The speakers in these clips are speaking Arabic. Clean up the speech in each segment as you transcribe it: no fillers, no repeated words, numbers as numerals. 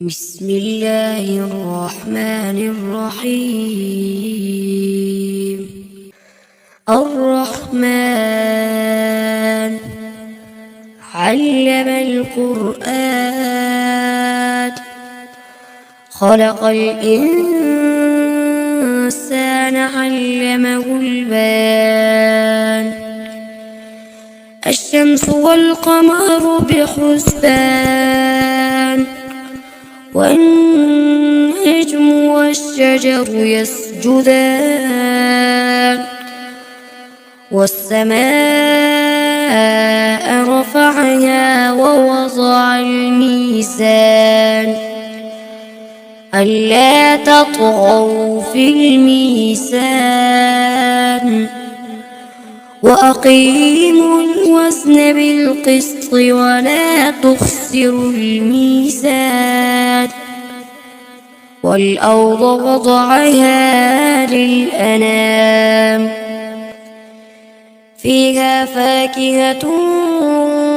بسم الله الرحمن الرحيم. الرحمن علم القرآن خلق الإنسان علمه البيان. الشمس والقمر بحسبان والنجم والشجر يسجدان والسماء رفعها ووضع الميزان ألا تطغوا في الميزان وأقيموا الوزن بالقسط ولا تخسروا الميزان والأرض وضعها للأنام فيها فاكهة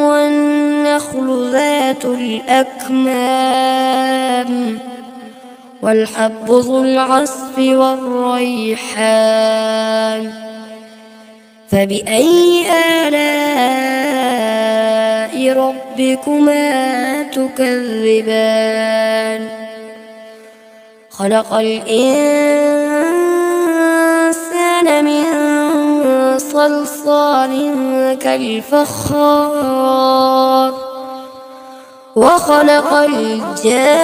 والنخل ذات الأكمام والحب ذو العصف والريحان. فبأي آلاء ربكما تكذبان؟ خلق الإنسان من صلصال كالفخار وخلق الجان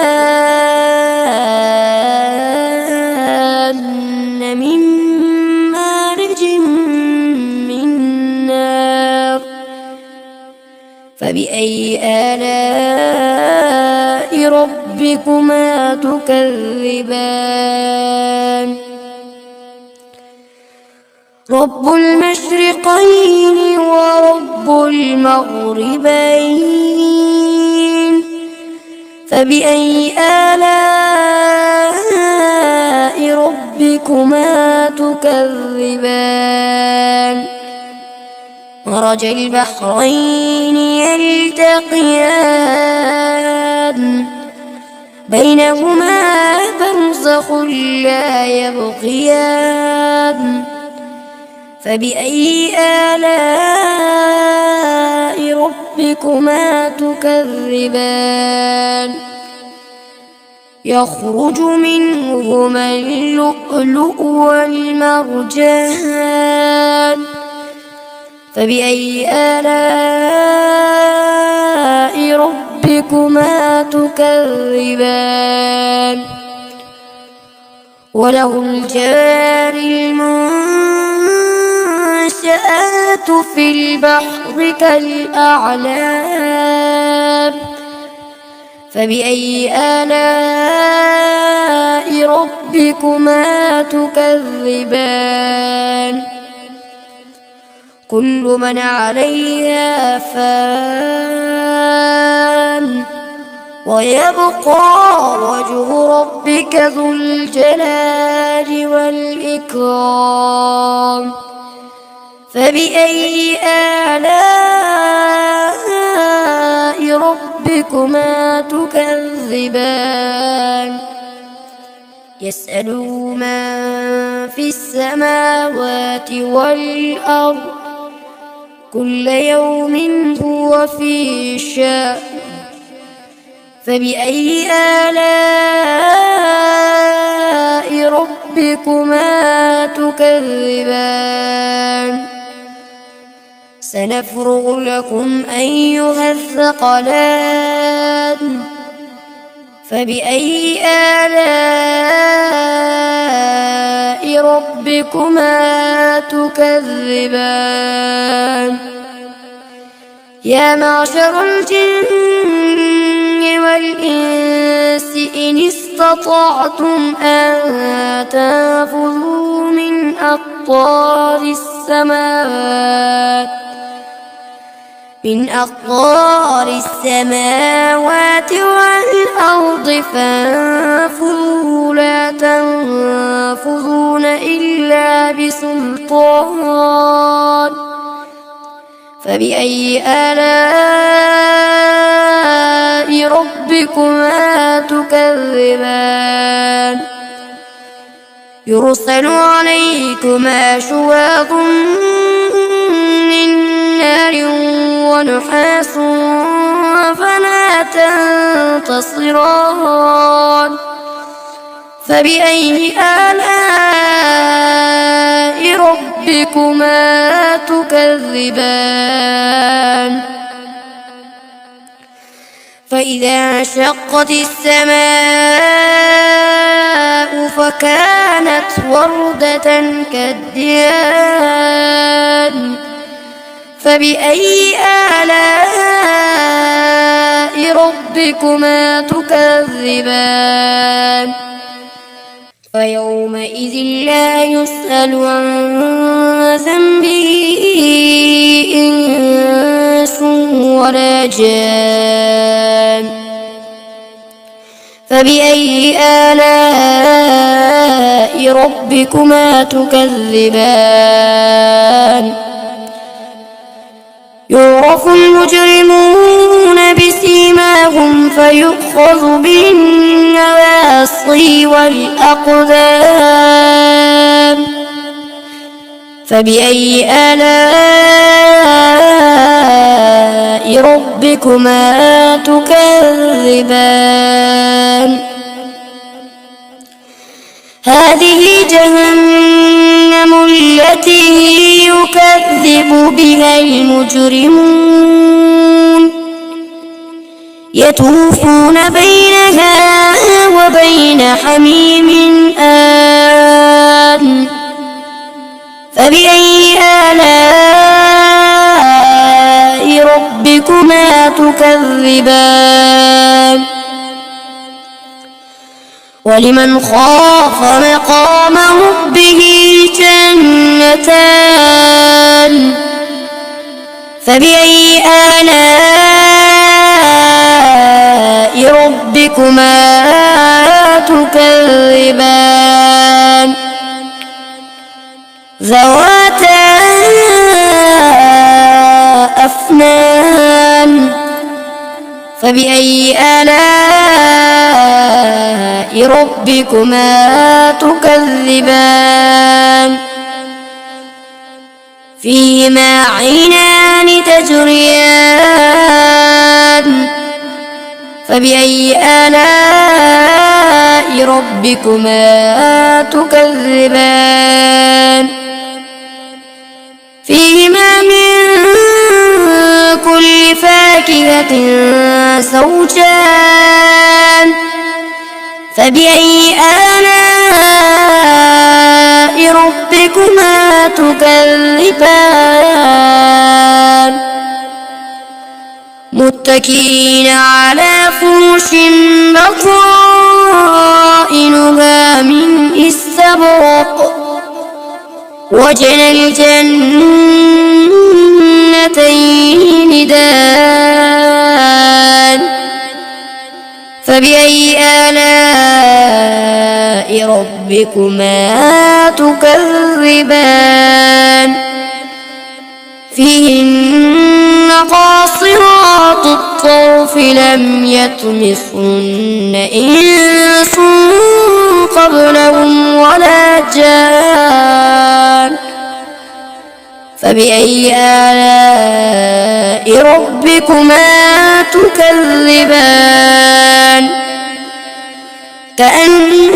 من مارج من نار. فبأي آلاء ربكما تكذبان؟ رب المشرقين ورب المغربين. فبأي آلاء ربكما تكذبان؟ مرج البحرين يلتقيان بينهما برزخ لا يبغيان. فبأي آلاء ربكما تكذبان؟ يخرج منهما اللؤلؤ والمرجان. فبأي آلاء ربكما تكذبان؟ وله الجوار المنشآت في البحر كالأعلام. فبأي آلاء ربكما تكذبان؟ كل من عليها فان ويبقى وجه ربك ذو الجلال والإكرام. فبأي آلاء ربكما تكذبان؟ يسأله من في السماوات والأرض كل يوم هو في شأن. فبأي آلاء ربكما تكذبان؟ سنفرغ لكم أيها الثقلان. فبأي آلاء ربكما تكذبان؟ يا معشر الجن والإنس إن استطعتم أن تنفذوا من أقطار السماوات والأرض فانفذوا لا تنفذون إلا بسلطان. فبأي آلاء ربكما ربكما تكذبان يرسل عليكما شواظ من نار ونحاس فلا تنتصران فبأي آلاء ربكما تكذبان فإذا انشقت السماء فكانت وردة كالدهان فبأي آلاء ربكما تكذبان فيومئذ لا يسأل عن ذنبه إنس ولا جان فبأي آلاء ربكما تكذبان يعرف المجرمون بسيماهم فيؤخذ بالنواصي والأقدام فبأي آلاء ربكما تكذبان هذه جهنم التي يكذب بها المجرمون يطوفون بينها وبين حميم آن فبأي آلاء ربكما تكذبان ولمن خاف مقام ربه جنتان فبأي آلاء ربكما تكذبان ذواتا أفنان فبأي آلاء ربكما تكذبان فيهما عينان تجريان فبأي آلاء ربكما تكذبان فيهما من كل فاكهة زوجان فبأي آلاء ربكما تكذبان متكئين على فرش بطائنها من استبرق وجنى الجنتين دان فبأي آلاء ربكما تكذبان فيهن قاصرات الطرف لم يطمثهن إنس قبلهم ولا جان فبأي آلاء ربكما تكذبان كأنهن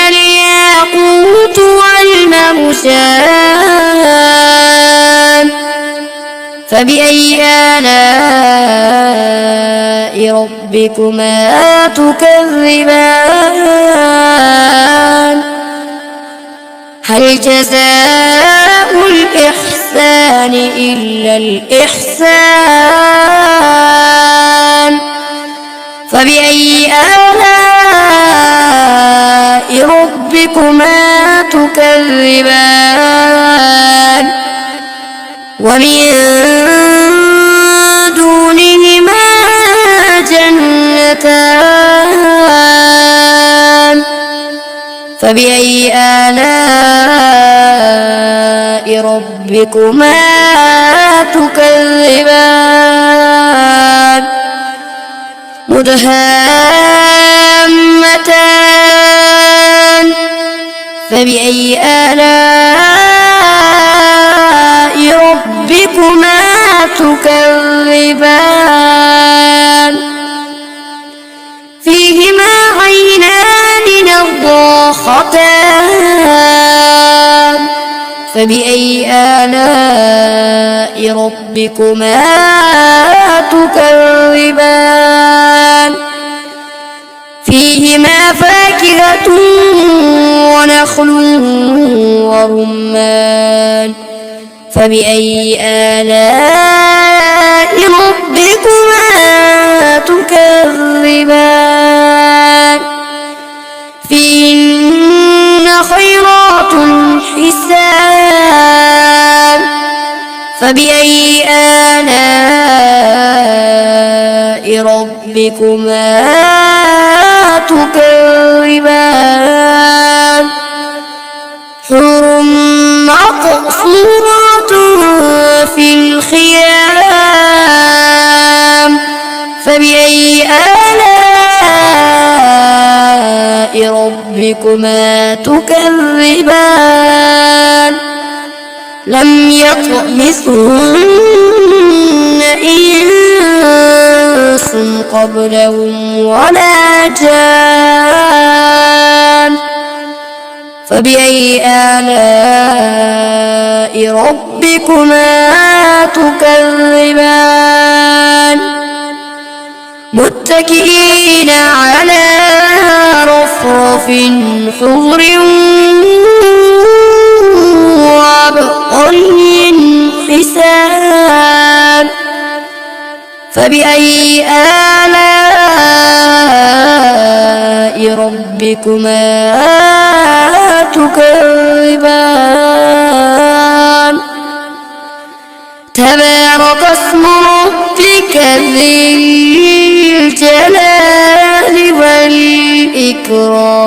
الياقوت والمرجان فبأي آلاء ربكما تكذبان هل جزاء الإحسان إلا الإحسان فبأي آلاء ربكما تكذبان ومن دونهما جنتان فبأي آلاء ربكما تكذبان مدهامتان فبأي آلاء ربكما تكذبان فيهما عينان نضاختان فبأي آلاء ربكما تكذبان فيهما فاكهة ونخل ورمان فبأي آلاء ربكما تكذبان فيهن خيرات حسان فبأي آلاء ربكما تكذبان حور مقصورات في الخيام فبأي آلاء ربكما تكذبان لم يطمثهن إنس قبلهم ولا جان فبأي آلاء ربكما تكذبان متكئين على رفرف حضر وعبقري حسان فبأي آلاء ربكما تكذبان تبارك اسم ربك ذي الجلال والإكرام